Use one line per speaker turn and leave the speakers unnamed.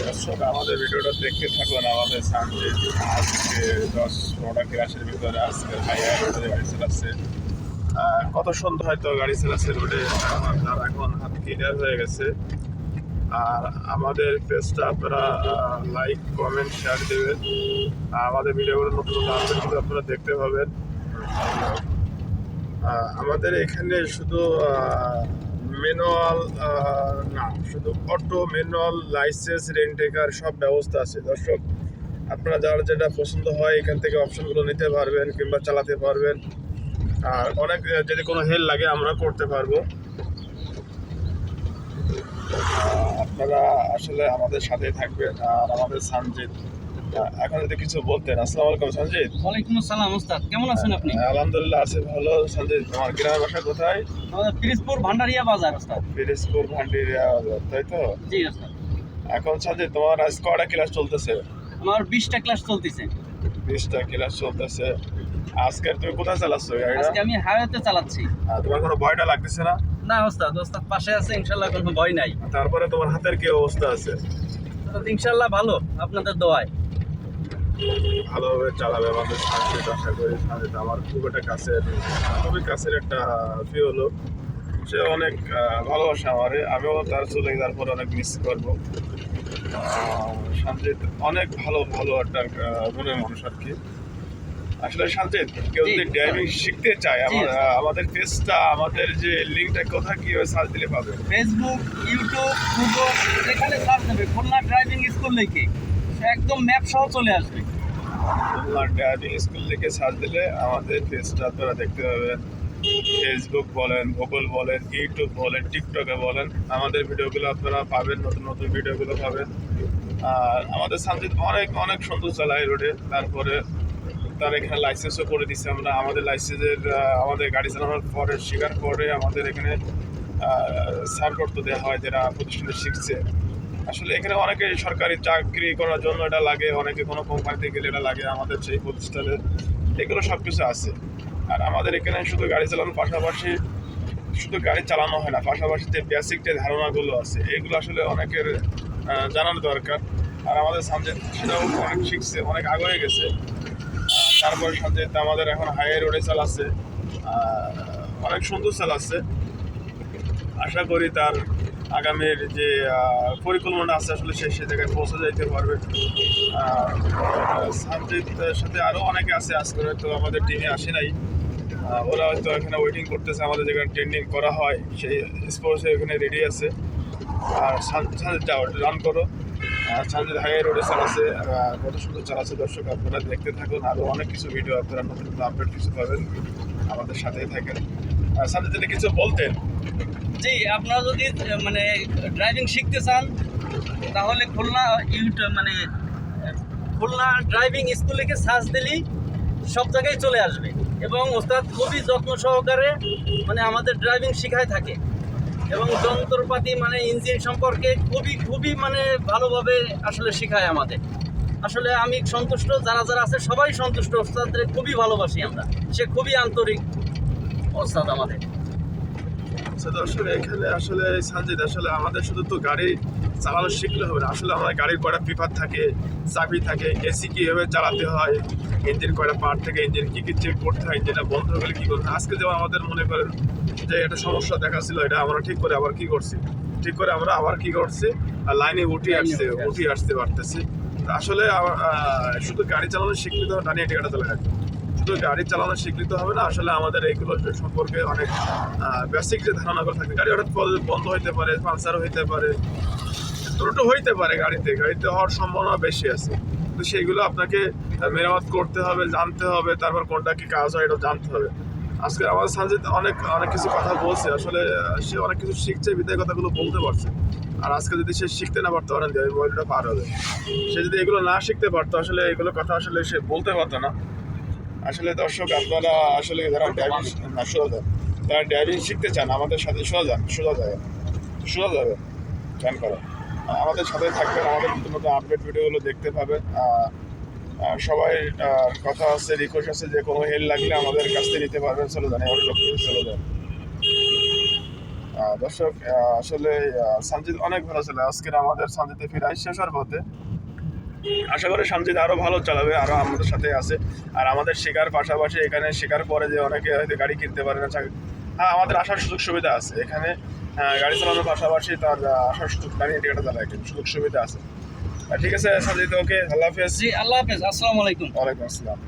দর্শক আমাদের ভিডিওটা দেখতে থাকুন। আমাদের সামনে আজকে 10-12টা ক্লাসের ভিতরে আজকে হাইওয়ে রোডে গাড়ি চালাচ্ছে। কত সুন্দর হয়তো গাড়ি চালাচ্ছে রোডে, তার এখন হাত ক্লিয়ার হয়ে গেছে। আর আমাদের পেজটা আপনারা লাইক কমেন্ট শেয়ার দেবেন। আমাদের ভিডিওগুলো নতুন নতুন আপডেটগুলো আপনারা দেখতে পাবেন। আমাদের এখানে শুধু ম্যানুয়াল না, শুধু অটো, ম্যানুয়াল, লাইসেন্স, রেন্টেকার সব ব্যবস্থা আছে। দর্শক আপনারা যার যেটা পছন্দ হয় এখান থেকে অপশনগুলো নিতে পারবেন কিংবা চালাতে পারবেন। আর অনেক যদি কোনো হেল্প লাগে আমরা করতে পারবো। আপনারা আসলে আমাদের সাথে থাকবেন। আর আমাদের সঞ্জিত এখন যদি কিছু বলতেন। আসসালামু আলাইকুম সঞ্জিত।
ওয়ালাইকুম আসসালাম ওস্তাদ, কেমন আছেন আপনি?
আলহামদুলিল্লাহ আছে ভালো। সঞ্জিত, তোমার গ্রামের বাসা কোথায়?
আমাদের পিরিজপুর ভান্ডারিয়া বাজার ওস্তাদ।
পিরিজপুর ভান্ডারিয়া বাজার, তাই তো?
জি ওস্তাদ।
এখন সঞ্জিত তোমার আজ কয়টা ক্লাস চলতেছে?
আমার 20টা ক্লাস চলতেছে।
20টা ক্লাস চলতেছে। আজকে তুমি কোথায় চালাচ্ছ গাড়িটা?
আজকে আমি হাইওয়েতে চালাচ্ছি।
তোমার কোনো ভয়টা লাগতেছে না?
না ওস্তাদ, ওস্তাদ পাশে আছে, ইনশাআল্লাহ কোনো ভয় নাই।
তারপরে তোমার হাতের কি অবস্থা আছে?
ইনশাআল্লাহ ভালো, আপনাদের দোয়ায়।
ভালোভাবে চালাবে আমাদের সঞ্জিত, আশা করি। সঞ্জিত আমার খুবই কাছের একটা প্রিয় লোক। সে অনেক ভালোবাসে আমারে, আমিও তার চলে যাওয়ার পর অনেক মিস করবো। সঞ্জিত অনেক ভালো একটা মনের মানুষ আর কি। আসলে সঞ্জিত, কেউ যদি ড্রাইভিং শিখতে চায় আমাদের পেজটা, আমাদের যে লিঙ্কটা কোথায় কিভাবে সার্চ দিলে পাবে?
ফেসবুক, ইউটিউব, গুগল, যেখানে সার্চ দেবে খুলনা ড্রাইভিং স্কুল লিখে একদম ম্যাপ সহ চলে আসবে।
খুলনা ড্রাইভিং স্কুল লিখে সার্চ দিলে আমাদের পেজটা আপনারা দেখতে পাবেন। ফেসবুক বলেন, গুগল বলেন, ইউটিউব বলেন, টিকটকে বলেন, আমাদের ভিডিওগুলো আপনারা পাবেন, নতুন নতুন ভিডিওগুলো পাবেন। আর আমাদের সঞ্জিত অনেক সুন্দর চালায় রোডে। তারপরে তার এখানে লাইসেন্সও করে দিচ্ছে আমরা। আমাদের লাইসেন্সের আমাদের গাড়ি চালানোর পরে শেখার পরে আমাদের এখানে সার্টিফিকেট তো দেওয়া হয় যারা প্রতিষ্ঠানে শিখছে। আসলে এখানে অনেকে সরকারি চাকরি করার জন্য এটা লাগে, অনেকে কোনো কোম্পানিতে গেলে এটা লাগে। আমাদের সেই প্রতিষ্ঠানে এগুলো সব কিছু আছে। আর আমাদের এখানে শুধু গাড়ি চালানোর পাশাপাশি শুধু গাড়ি চালানো হয় না, পাশাপাশি যে বেসিক যে ধারণাগুলো আছে এগুলো আসলে অনেকের জানানো দরকার। আর আমাদের সঞ্জিত সেটাও অনেক শিখছে, অনেক আগে হয়ে গেছে। তারপরে সঞ্জিত আমাদের এখন হাইওয়ে রোডে চালাচ্ছে, অনেক সুন্দর চালাচ্ছে। আশা করি তার আগামীর যে পরিকল্পনা আছে আসলে সে জায়গায় পৌঁছে যেতে পারবে। সঞ্জিতের সাথে আরও অনেকে আছে, আজকে হয়তো আমাদের টিমে আসে নাই। ওরা হয়তো এখানে ওয়েটিং করতেছে, আমাদের যেখানে ট্রেনিং করা হয় সেই স্পোর্টসে এখানে রেডি আছে। আর সঞ্জিত যাও, রান করো। সঞ্জিত হাইওয়ে রোডে চালাচ্ছে, কত সুন্দর চালাচ্ছে। দর্শক আপনারা দেখতে থাকুন, আরও অনেক কিছু ভিডিও আপনারা নতুন নতুন আপডেট কিছু পাবেন, আমাদের সাথেই থাকেন। সঞ্জিত যদি কিছু বলতেন।
জি, আপনারা যদি মানে ড্রাইভিং শিখতে চান তাহলে খুলনা খুলনা ড্রাইভিং স্কুল লিখে সার্চ দিলেই সব জায়গায় চলে আসবে। এবং ওস্তাদ খুবই যত্ন সহকারে মানে আমাদের ড্রাইভিং শেখায় থাকে এবং যন্ত্রপাতি মানে ইঞ্জিন সম্পর্কে খুবই মানে ভালোভাবে আসলে শেখায় আমাদের। আসলে আমি সন্তুষ্ট, যারা আছে সবাই সন্তুষ্ট। ওস্তাদের খুবই ভালোবাসি আমরা, সে খুবই আন্তরিক ওস্তাদ আমাদের।
আসলে এখানে আসলে সঞ্জিত আসলে আমাদের শুধু তো গাড়ি চালানো শিখলে হবে না, আসলে আমাদের গাড়ির কয়টা পেপার থাকে, চাবি থাকে, এসি কীভাবে চালাতে হয়, ইঞ্জিন কয়টা পার্ট থেকে, ইঞ্জিন কী চেক করতে হয়, ইঞ্জিনটা বন্ধ হয়ে গেলে কী করতে হয়। আজকে যেমন আমাদের মনে করেন যে একটা সমস্যা দেখা ছিল, এটা আমরা ঠিক করে আবার আমরা আবার কী করছি, লাইনে উঠে আসতে পারতেছি। আসলে শুধু গাড়ি চালানো শিখলে তো টানিয়ে টিকাটা চলে যায়, শুধু গাড়ি চালানো শিখলিতে হবে না। আসলে আমাদের এইগুলো সম্পর্কে অনেক বেসিক যে ধারণাগুলো থাকে, গাড়ি হঠাৎ বন্ধ হইতে পারে, পাংচার হইতে পারে, ত্রুটি হইতে পারে, গাড়িতে হওয়ার সম্ভাবনা বেশি আছে। তো সেইগুলো আপনাকে মেরামত করতে হবে, জানতে হবে, তারপর কোনটা কি কাজ হয় এটা জানতে হবে। আজকে আমাদের সঞ্জিত অনেক কিছু কথা বলছে, আসলে সে অনেক কিছু শিখছে, বিদায় কথাগুলো বলতে পারছে। আর আজকে যদি সে শিখতে না পারতো অনেক মোবাইলটা পার হবে, সে যদি এগুলো না শিখতে পারতো আসলে এগুলো কথা আসলে সে বলতে পারতো না। আসলে দর্শক আপনারা আসলে যারা ড্রাইভিং শিখতে চান আমাদের সাথে সোজা যাবে জ্ঞান করা, আমাদের সাথে থাকবেন, আমাদের নতুন নতুন আপডেট ভিডিওগুলো দেখতে পাবেন। সবাই কথা আছে, রিকোয়েস্ট আছে যে কোনো হেল্প লাগলে আমাদের কাছ থেকে নিতে পারবেন। চলে যান দর্শক আসলে সঞ্জিত অনেক ভালো ছিল আজকের আমাদের সঞ্জিতে ফিরে শেষ হওয়ার পথে। আশা করি সঞ্জিত আরো ভালো চালাবে, আরো আমাদের সাথে আছে। আর আমাদের শেখার পাশাপাশি এখানে শেখার পরে যে অনেকে হয়তো গাড়ি কিনতে পারে না, হ্যাঁ আমাদের আসার সুযোগ সুবিধা আছে এখানে। গাড়ি চালানোর পাশাপাশি তার আসার সুযোগ গাড়ি টিকাটা চালায় সুযোগ সুবিধা আছে। ঠিক আছে সঞ্জিত, ওকে, আল্লাহ হাফেজ।
জি, আল্লাহ হাফেজ, আসসালামু আলাইকুম।
ওয়ালাইকুম আসসালাম।